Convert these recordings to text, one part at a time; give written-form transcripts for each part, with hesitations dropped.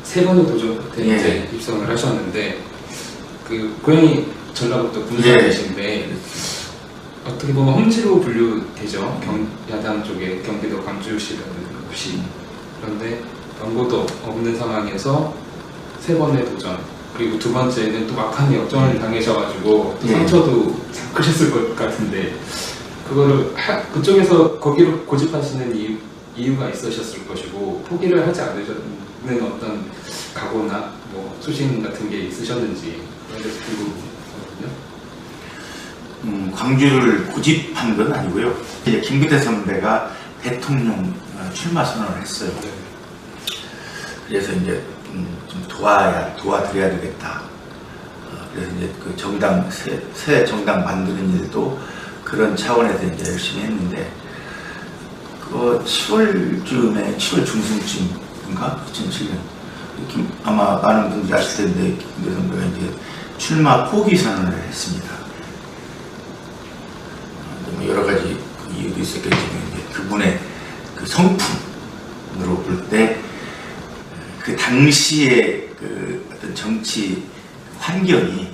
세 번의 도전 끝에 이제 입성을 하셨는데 그 고향이 전라북도 군산이신데 어떻게 보면 험지로 분류되죠. 야당 쪽에 경기도 광주시라는 곳이. 그런데 연고도 없는 상황에서 세 번의 도전, 그리고 두 번째는 또 막판에 역전을 당하셔가지고 또 상처도 참 크셨을 것 같은데 그거를 그쪽에서 거기로 고집하시는 이유가 있으셨을 것이고 포기를 하지 않으셨는 어떤 각오나 뭐 수신 같은 게 있으셨는지 그런 데서 궁금하거든요. 광주를 고집한 건 아니고요. 이제 김기태 선배가 대통령 출마 선언을 했어요. 그래서 이제 좀 도와드려야 되겠다. 그래서 이제 그 정당 새 정당 만드는 일도 그런 차원에서 이제 열심히 했는데 그 7월쯤에 7월 중순쯤인가 2007년 아마 많은 분들이 아실 텐데 김기태 선배가 이제 출마 포기 선언을 했습니다. 여러 가지 이유도 있었겠지만 이제 그분의 그 성품으로 볼 때 그 당시의 그 어떤 정치 환경이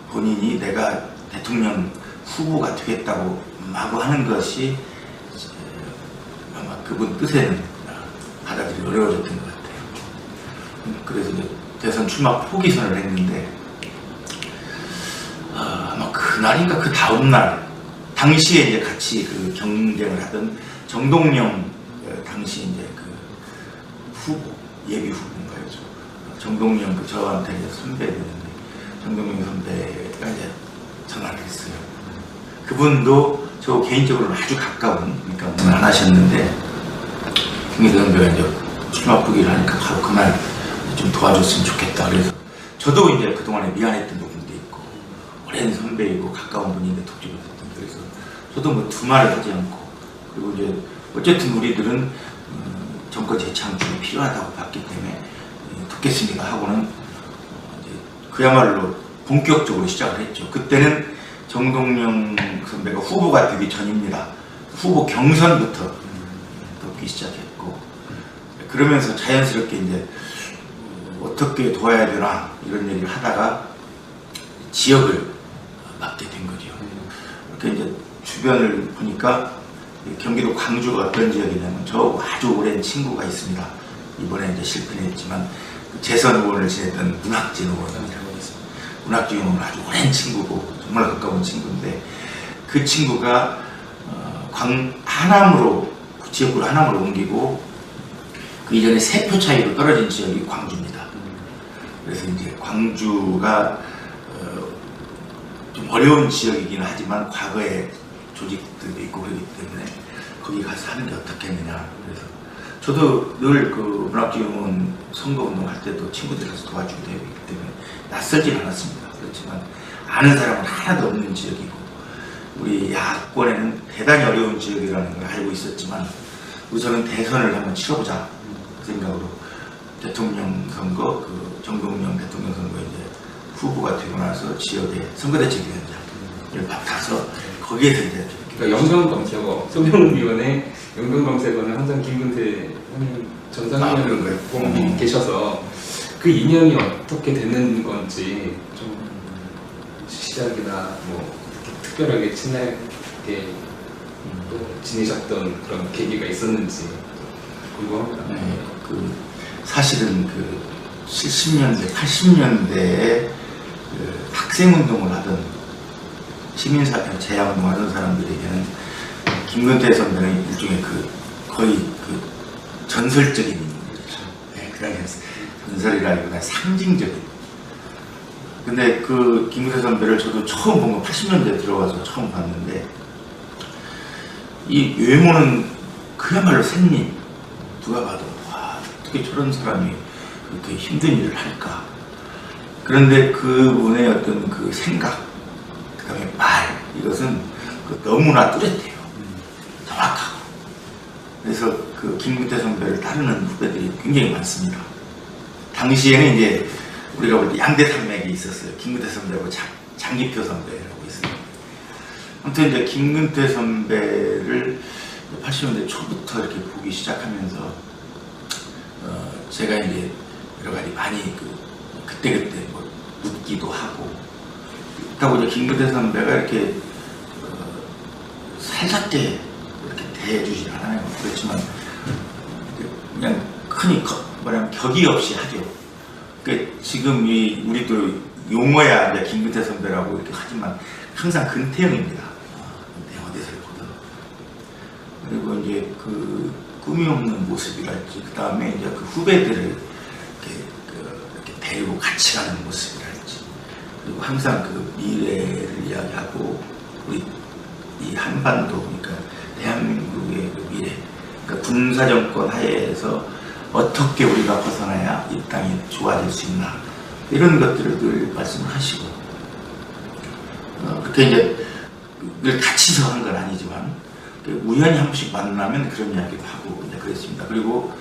본인이 내가 대통령 후보가 되겠다고 마구 하는 것이 아마 그분 뜻에는 받아들이기 어려워졌던 것 같아요. 그래서 이제 대선 출마 포기 선언을 했는데 아마 그날인가 그 다음날 당시에 이제 같이 그 경쟁을 하던 정동영 당시 이제 그 후보 예비 후보인가요? 정동영 저한테 이제 선배였는데 정동영 선배가 이제 전화를 했어요. 그분도 저 개인적으로는 아주 가까운 그러니까 안 하셨는데 김기태 선배가 이제 출마 포기를 하니까 바로 그날 좀 도와줬으면 좋겠다. 그래서 저도 이제 그동안에 미안했던 부분도 있고 오랜 선배이고 가까운 분인데 독주를 했던 그래서 저도 뭐 두말을 하지 않고 그리고 이제 어쨌든 우리들은 정권 재창출이 필요하다고 봤기 때문에 돕겠습니다 하고는 이제 그야말로 본격적으로 시작을 했죠. 그때는 정동영 선배가 후보가 되기 전입니다. 후보 경선부터 돕기 시작했고 그러면서 자연스럽게 이제 어떻게 도와야 되나 이런 얘기를 하다가 지역을 맡게 된 거죠. 이렇게 이제 주변을 보니까 경기도 광주가 어떤 지역이냐면 저 아주 오랜 친구가 있습니다. 이번에 이제 실패는 했지만 재선 의원을 지냈던 문학진 의원이라고 있습니다. 문학진 의원은 아주 오랜 친구고 정말 가까운 친구인데 그 친구가 하남으로 지역구로 하남으로 옮기고 그 이전에 3표 차이로 떨어진 지역이 광주입니다. 그래서 이제 광주가 좀 어려운 지역이긴 하지만 과거에 조직들도 있고 그러기 때문에 거기 가서 하는 게 어떻겠느냐. 그래서 저도 늘 그 문학지원 선거운동 할 때도 친구들 가서 도와주기도 하기 때문에 낯설진 않았습니다. 그렇지만 아는 사람은 하나도 없는 지역이고 우리 야권에는 대단히 어려운 지역이라는 걸 알고 있었지만 우선은 대선을 한번 치러보자 그 생각으로 대통령 선거, 그 정동영 대통령 선거 이제 후보가 되고 나서 지역의 선거대책위원장을 맡아서 거기에서 이제 그러니까 영경검색어, 소명위원회 영경검색어는 항상 김근태 전 상임위원장이 계셔서 그 인연이 어떻게 되는 건지 좀 시작이나 뭐 특별하게 친하게 또 지내셨던 그런 계기가 있었는지 궁금합니다. 네, 그 사실은 그 70년대, 80년대에 그 학생운동을 하던 시민사회 재야운동하는 사람들에게는 김근태 선배는 일종의 그 거의 그 전설적인 인물이죠. 네, 그다음에 전설이라기보다 상징적인. 근데 그 김근태 선배를 저도 처음 본 거 80년대에 들어가서 처음 봤는데 이 외모는 그야말로 샌님. 누가 봐도 와 어떻게 저런 사람이 그렇게 힘든 일을 할까. 그런데 그분의 어떤 그 생각 그다음에 말 이것은 그 너무나 뚜렷해요. 정확하고. 그래서 그 김근태 선배를 따르는 후배들이 굉장히 많습니다. 당시에는 이제 우리가 볼 때 양대 산맥이 있었어요. 김근태 선배하고 장기표 선배라고 있습니다. 아무튼 이제 김근태 선배를 80년대 초부터 이렇게 보기 시작하면서 제가 이제 여러 가지 많이 그때그때 뭐 묻기도 하고, 그렇다고 이제 김근태 선배가 이렇게 살갑게 이렇게 대해주진 않아요. 그렇지만 그냥 흔히 뭐냐면 격이 없이 하죠. 그러니까 지금 우리도 용어야 이제 김근태 선배라고 이렇게 하지만 항상 근태형입니다. 어디서를 보든. 그리고 이제 그 꿈이 없는 모습이랄지, 그 다음에 이제 그 후배들을 이렇게 데리고 같이 가는 모습이랄지, 그리고 항상 그 미래를 이야기하고, 우리 이 한반도, 그러니까 대한민국의 그 미래, 그러니까 군사정권 하에서 어떻게 우리가 벗어나야 이 땅이 좋아질 수 있나, 이런 것들을 늘 말씀을 하시고, 그렇게 이제 늘 같이서 한 건 아니지만 우연히 한 번씩 만나면 그런 이야기도 하고 이제 그랬습니다. 그리고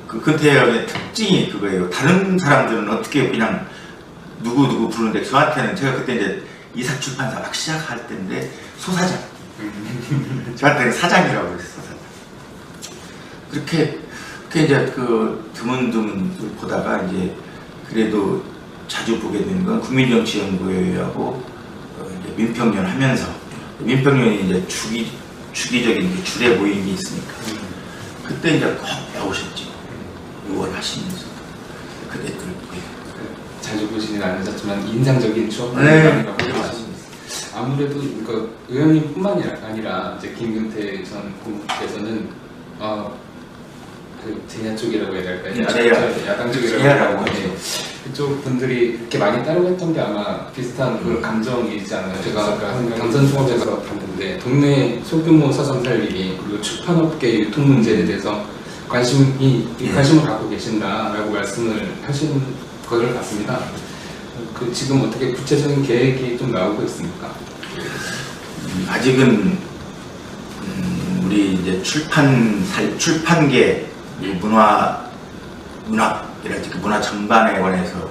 그 근태형의 특징이 그거예요. 다른 사람들은 어떻게 그냥 누구 부르는데, 저한테는, 제가 그때 이제 이삭출판사 막 시작할 때인데 소사장, 저한테는 사장이라고 그랬어요. 소사장. 그렇게 이제 그 드문드문 보다가 이제 그래도 자주 보게 된 건 국민정치연구회하고 이제 민평년 하면서, 민평년이 이제 주기적인 주례 모임이 있으니까 그때 이제 꼭 나오셨죠. 의원하시면서 그때 자주 보시는 않으셨지만 인상적인 추억을 네, 많이 하셨습니다. 아무래도 그러니까 의원님뿐만이 아니라 이제 김근태 전 고문께서는 그 제야 쪽이라고 해야 될까요? 야당 쪽이라고 하죠. 그쪽 분들이 이렇게 많이 따르겠던 게 아마 비슷한 그런 감정이지 않나요? 제가 당선 총업에서 봤는데 동네 소규모 서점 살리기, 그리고 출판업계 유통 문제에 대해서 관심을 갖고 계신다라고 말씀을 하시는 것을 봤습니다. 그 지금 어떻게 구체적인 계획이 좀 나오고 있습니까? 아직은 우리 이제 출판계 문학이랄지 그 문화 전반에 관해서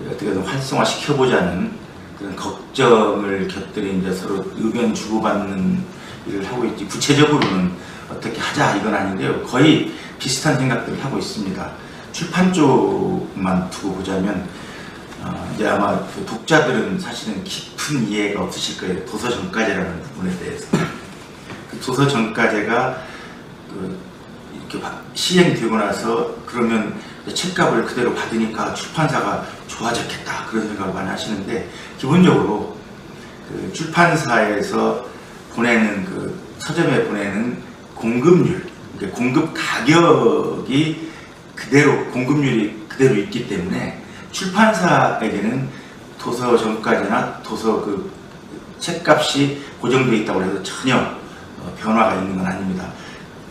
어떻게든 활성화 시켜보자는 그런 걱정을 곁들인 이제 서로 의견 주고받는 일을 하고 있지, 구체적으로는 어떻게 하자 이건 아닌데요. 거의 비슷한 생각들을 하고 있습니다. 출판 쪽만 두고 보자면 이제 아마 그 독자들은 사실은 깊은 이해가 없으실 거예요. 도서정가제라는 부분에 대해서. 그 도서정가제가 이렇게 시행되고 나서 그러면 책값을 그대로 받으니까 출판사가 좋아졌겠다, 그런 생각을 많이 하시는데, 기본적으로 그 출판사에서 보내는 그 서점에 보내는 공급률, 그러니까 공급 가격이 공급률이 그대로 있기 때문에 출판사에게는 도서 정가제나 도서 그 책값이 고정되어 있다고 해서 전혀 변화가 있는 건 아닙니다.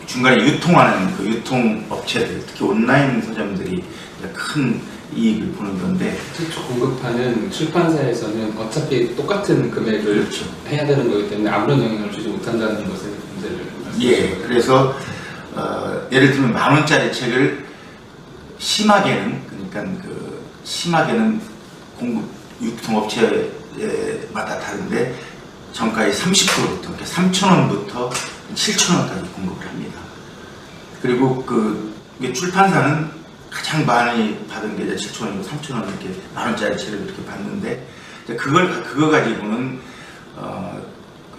중간에 유통하는 그 유통업체들, 특히 온라인 서점들이 큰 이익을 보는 건데, 최초 공급하는 출판사에서는 어차피 똑같은 금액을 그렇죠. 해야 되는 거기 때문에 아무런 영향을 주지 못한다는 것에 문제를 예, 그래서 예를 들면 10,000원짜리 책을 심하게는 공급 유통업체마다 다른데 정가의 30%부터, 그러니까 3,000원부터 7,000원까지 공급을 합니다. 그리고 출판사는 가장 많이 받은 게 7,000원이고 3,000원 이렇게 10,000원짜리 책을 이렇게 받는데, 그거 가지고는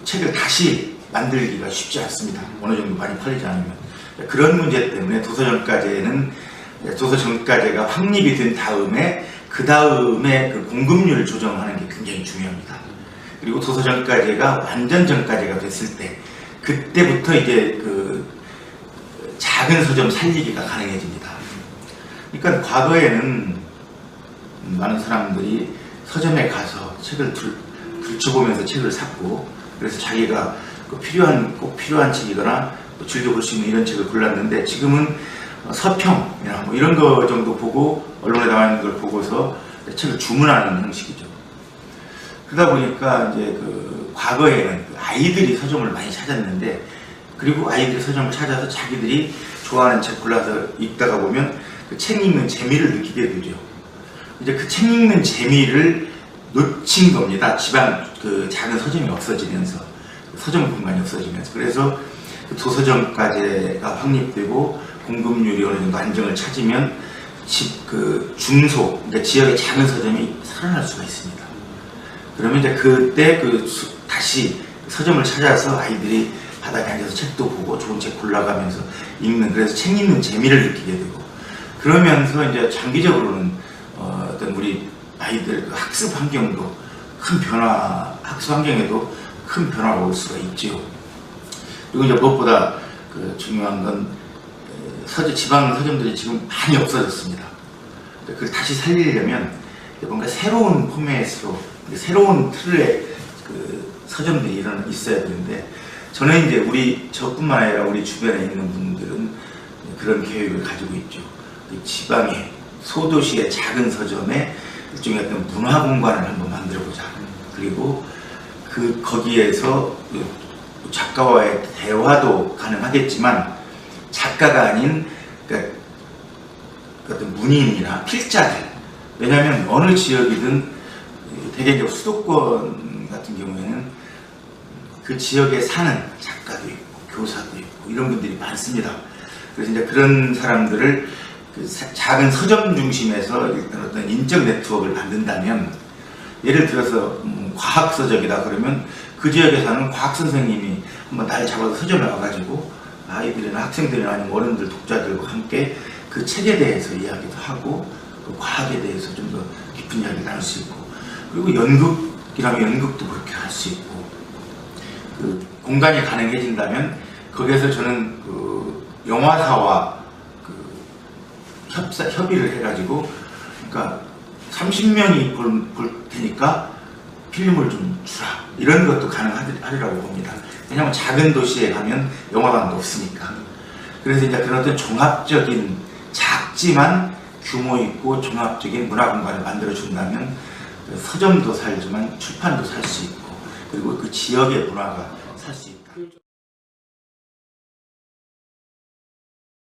책을 다시 만들기가 쉽지 않습니다. 어느 정도 많이 팔리지 않으면. 그런 문제 때문에 도서정가제가 확립이 된 다음에 그 공급률 조정하는 게 굉장히 중요합니다. 그리고 도서정가제가 완전 정가제가 됐을 때, 그때부터 이제 그 작은 서점 살리기가 가능해집니다. 그러니까 과거에는 많은 사람들이 서점에 가서 책을 들춰보면서 책을 샀고, 그래서 자기가 꼭 필요한 책이거나 즐겨볼 수 있는 이런 책을 골랐는데, 지금은 서평이나 뭐 이런 거 정도 보고, 언론에 나와 있는 걸 보고서 책을 주문하는 형식이죠. 그러다 보니까 이제 그 과거에는 아이들이 서점을 많이 찾았는데, 그리고 아이들이 서점을 찾아서 자기들이 좋아하는 책 골라서 읽다가 보면 그 책 읽는 재미를 느끼게 되죠. 이제 그 책 읽는 재미를 놓친 겁니다. 집안 그 작은 서점이 없어지면서, 서점 공간이 없어지면서. 그래서 그 도서점까지가 확립되고 공급률이 어느 정도 안정을 찾으면 중소, 그러니까 지역의 작은 서점이 살아날 수가 있습니다. 그러면 이제 그때 다시 서점을 찾아서 아이들이 바닥에 앉아서 책도 보고 좋은 책 골라가면서 읽는, 그래서 책 읽는 재미를 느끼게 되고, 그러면서 이제 장기적으로는 어떤 우리 아이들 학습 환경도 큰 변화, 학습 환경에도 큰 변화가 올 수가 있죠. 그리고 이제 무엇보다 중요한 건 지방 서점들이 지금 많이 없어졌습니다. 그걸 다시 살리려면 뭔가 새로운 포맷으로, 새로운 틀의 서점들이 있어야 되는데, 저는 이제 저뿐만 아니라 우리 주변에 있는 분들은 그런 계획을 가지고 있죠. 지방의 소도시의 작은 서점에 일종의 어떤 문화 공간을 한번 만들어보자. 그리고 거기에서 작가와의 대화도 가능하겠지만, 작가가 아닌 그러니까 어떤 문인이나 필자들, 왜냐하면 어느 지역이든 대개적으로 수도권 같은 경우에는 그 지역에 사는 작가도 있고 교사도 있고 이런 분들이 많습니다. 그래서 이제 그런 사람들을 작은 서점 중심에서 일단 어떤 인적 네트워크를 만든다면, 예를 들어서 과학 서적이다 그러면 그 지역에 사는 과학 선생님이 한번 날 잡아서 서점에 와가지고 아이들이나 학생들이나 아니면 어른들, 독자들과 함께 그 책에 대해서 이야기도 하고 그 과학에 대해서 좀 더 깊은 이야기를 나눌 수 있고, 그리고 연극이라면 연극도 그렇게 할 수 있고, 공간이 가능해진다면 거기에서 저는 영화사와 협의를 해가지고, 그러니까 30명이 볼 테니까 필름을 좀 주라, 이런 것도 가능하리라고 봅니다. 왜냐하면 작은 도시에 가면 영화관도 없으니까. 그래서 이제 그런 어떤 종합적인, 작지만 규모 있고 종합적인 문화 공간을 만들어 준다면 서점도 살지만 출판도 살 수 있고, 그리고 그 지역의 문화가 살 수 있다.